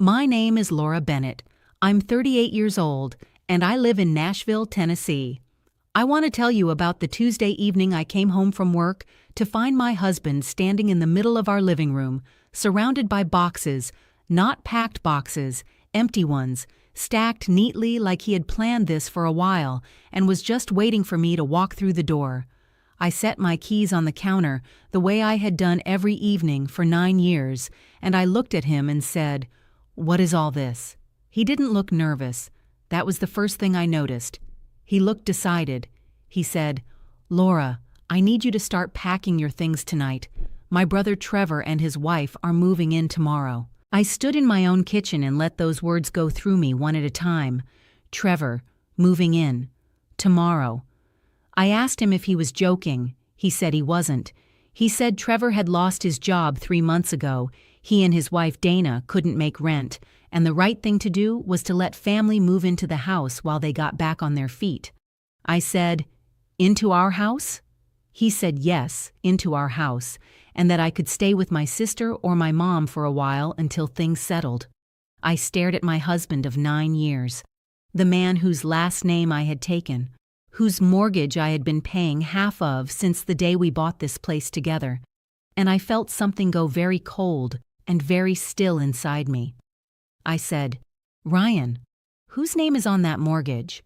My name is Laura Bennett. I'm 38 years old, and I live in Nashville, Tennessee. I want to tell you about the Tuesday evening I came home from work to find my husband standing in the middle of our living room, surrounded by boxes, not packed boxes, empty ones, stacked neatly like he had planned this for a while and was just waiting for me to walk through the door. I set my keys on the counter the way I had done every evening for 9 years, and I looked at him and said, "What is all this?" He didn't look nervous. That was the first thing I noticed. He looked decided. He said, "Laura, I need you to start packing your things tonight. My brother Trevor and his wife are moving in tomorrow." I stood in my own kitchen and let those words go through me one at a time. Trevor, moving in. Tomorrow. I asked him if he was joking. He said he wasn't. He said Trevor had lost his job 3 months ago. He and his wife Dana couldn't make rent, and the right thing to do was to let family move into the house while they got back on their feet. I said, "Into our house?" He said yes, into our house, and that I could stay with my sister or my mom for a while until things settled. I stared at my husband of 9 years, the man whose last name I had taken, whose mortgage I had been paying half of since the day we bought this place together, and I felt something go very cold and very still inside me. I said, "Ryan, whose name is on that mortgage?"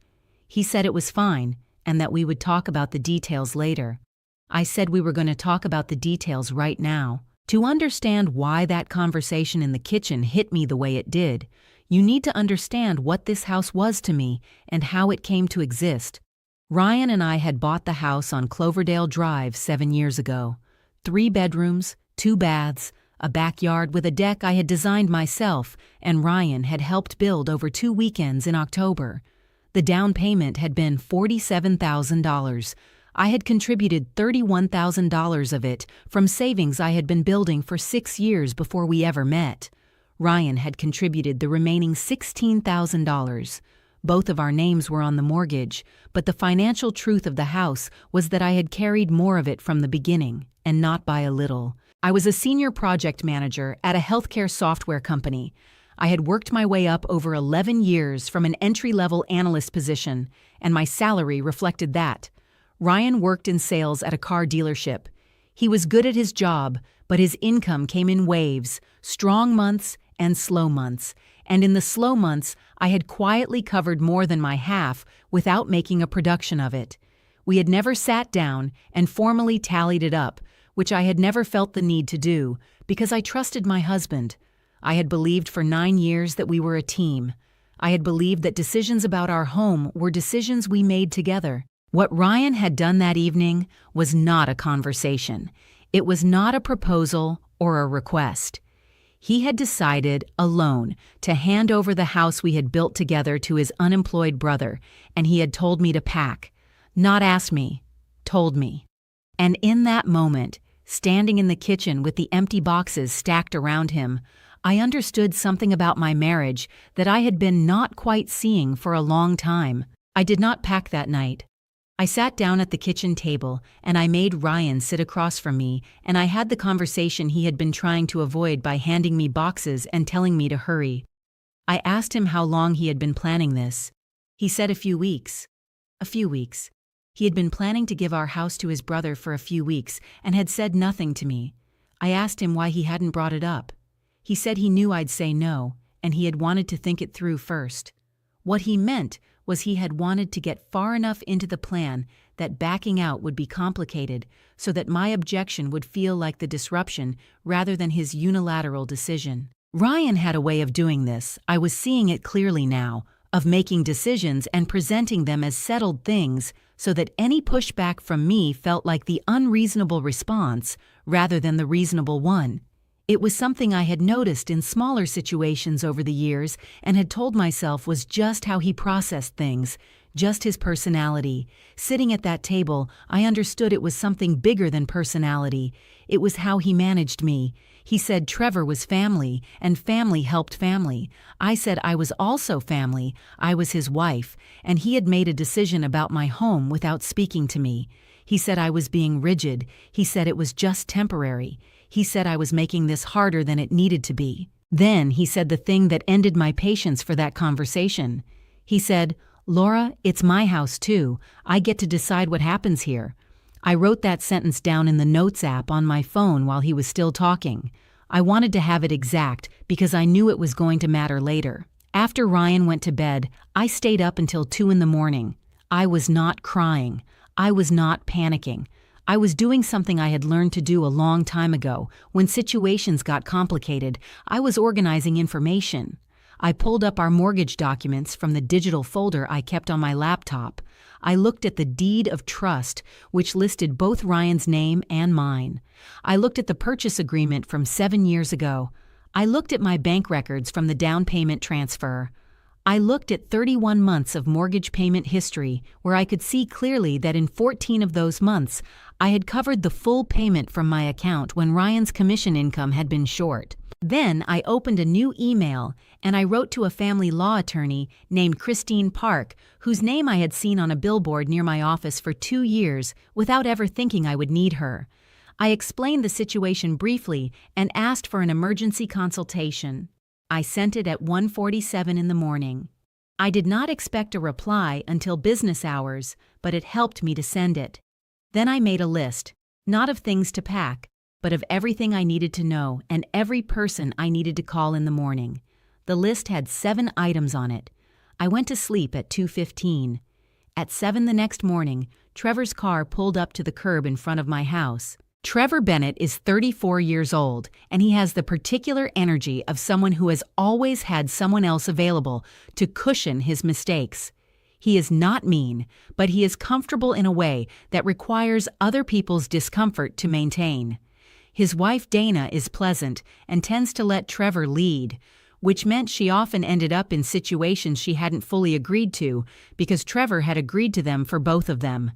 He said it was fine and that we would talk about the details later. I said we were going to talk about the details right now. To understand why that conversation in the kitchen hit me the way it did, you need to understand what this house was to me and how it came to exist. Ryan and I had bought the house on Cloverdale Drive 7 years ago. 3 bedrooms, 2 baths, a backyard with a deck I had designed myself and Ryan had helped build over 2 weekends in October. The down payment had been $47,000. I had contributed $31,000 of it from savings I had been building for 6 years before we ever met. Ryan had contributed the remaining $16,000. Both of our names were on the mortgage, but the financial truth of the house was that I had carried more of it from the beginning, and not by a little. I was a senior project manager at a healthcare software company. I had worked my way up over 11 years from an entry-level analyst position, and my salary reflected that. Ryan worked in sales at a car dealership. He was good at his job, but his income came in waves, strong months and slow months. And in the slow months, I had quietly covered more than my half without making a production of it. We had never sat down and formally tallied it up, which I had never felt the need to do, because I trusted my husband. I had believed for 9 years that we were a team. I had believed that decisions about our home were decisions we made together. What Ryan had done that evening was not a conversation. It was not a proposal or a request. He had decided, alone, to hand over the house we had built together to his unemployed brother, and he had told me to pack. Not asked me, told me. And in that moment, standing in the kitchen with the empty boxes stacked around him, I understood something about my marriage that I had been not quite seeing for a long time. I did not pack that night. I sat down at the kitchen table and I made Ryan sit across from me, and I had the conversation he had been trying to avoid by handing me boxes and telling me to hurry. I asked him how long he had been planning this. He said a few weeks. A few weeks. He had been planning to give our house to his brother for a few weeks and had said nothing to me. I asked him why he hadn't brought it up. He said he knew I'd say no, and he had wanted to think it through first. What he meant was he had wanted to get far enough into the plan that backing out would be complicated so that my objection would feel like the disruption rather than his unilateral decision. Ryan had a way of doing this, I was seeing it clearly now, of making decisions and presenting them as settled things so that any pushback from me felt like the unreasonable response rather than the reasonable one. It was something I had noticed in smaller situations over the years and had told myself was just how he processed things, just his personality. Sitting at that table, I understood it was something bigger than personality. It was how he managed me. He said Trevor was family, and family helped family. I said I was also family, I was his wife, and he had made a decision about my home without speaking to me. He said I was being rigid. He said it was just temporary. He said I was making this harder than it needed to be. Then he said the thing that ended my patience for that conversation. He said, "Laura, it's my house too. I get to decide what happens here." I wrote that sentence down in the Notes app on my phone while he was still talking. I wanted to have it exact because I knew it was going to matter later. After Ryan went to bed, I stayed up until 2 in the morning. I was not crying. I was not panicking. I was doing something I had learned to do a long time ago. When situations got complicated, I was organizing information. I pulled up our mortgage documents from the digital folder I kept on my laptop. I looked at the deed of trust, which listed both Ryan's name and mine. I looked at the purchase agreement from 7 years ago. I looked at my bank records from the down payment transfer. I looked at 31 months of mortgage payment history, where I could see clearly that in 14 of those months, I had covered the full payment from my account when Ryan's commission income had been short. Then I opened a new email, and I wrote to a family law attorney named Christine Park, whose name I had seen on a billboard near my office for 2 years without ever thinking I would need her. I explained the situation briefly and asked for an emergency consultation. I sent it at 1:47 in the morning. I did not expect a reply until business hours, but it helped me to send it. Then I made a list, not of things to pack, but of everything I needed to know and every person I needed to call in the morning. The list had 7 items on it. I went to sleep at 2:15. At 7 the next morning, Trevor's car pulled up to the curb in front of my house. Trevor Bennett is 34 years old, and he has the particular energy of someone who has always had someone else available to cushion his mistakes. He is not mean, but he is comfortable in a way that requires other people's discomfort to maintain. His wife Dana is pleasant and tends to let Trevor lead, which meant she often ended up in situations she hadn't fully agreed to because Trevor had agreed to them for both of them.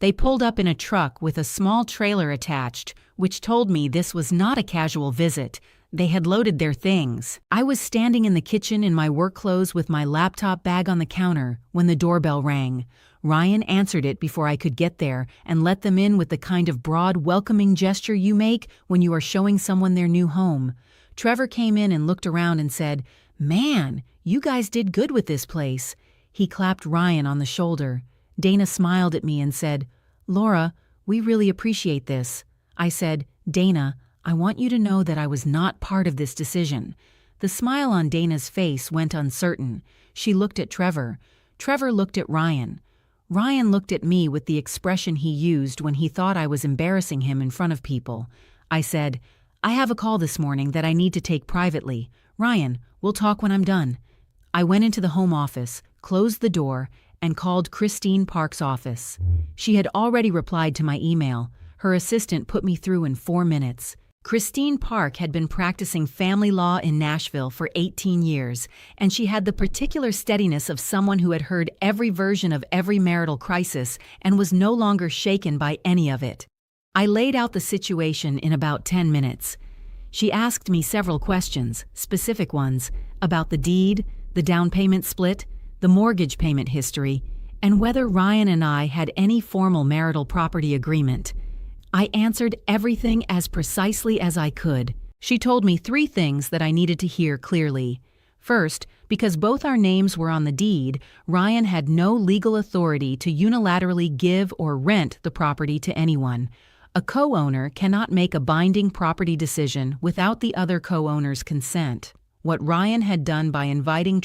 They pulled up in a truck with a small trailer attached, which told me this was not a casual visit. They had loaded their things. I was standing in the kitchen in my work clothes with my laptop bag on the counter when the doorbell rang. Ryan answered it before I could get there and let them in with the kind of broad, welcoming gesture you make when you are showing someone their new home. Trevor came in and looked around and said, "Man, you guys did good with this place." He clapped Ryan on the shoulder. Dana smiled at me and said, "Laura, we really appreciate this." I said, "Dana, I want you to know that I was not part of this decision." The smile on Dana's face went uncertain. She looked at Trevor. Trevor looked at Ryan. Ryan looked at me with the expression he used when he thought I was embarrassing him in front of people. I said, "I have a call this morning that I need to take privately. Ryan, we'll talk when I'm done." I went into the home office, closed the door, and called Christine Park's office. She had already replied to my email. Her assistant put me through in 4 minutes. Christine Park had been practicing family law in Nashville for 18 years, and she had the particular steadiness of someone who had heard every version of every marital crisis and was no longer shaken by any of it. I laid out the situation in about 10 minutes. She asked me several questions, specific ones, about the deed, the down payment split, the mortgage payment history, and whether Ryan and I had any formal marital property agreement. I answered everything as precisely as I could. She told me 3 things that I needed to hear clearly. First, because both our names were on the deed, Ryan had no legal authority to unilaterally give or rent the property to anyone. A co-owner cannot make a binding property decision without the other co-owner's consent. What Ryan had done by inviting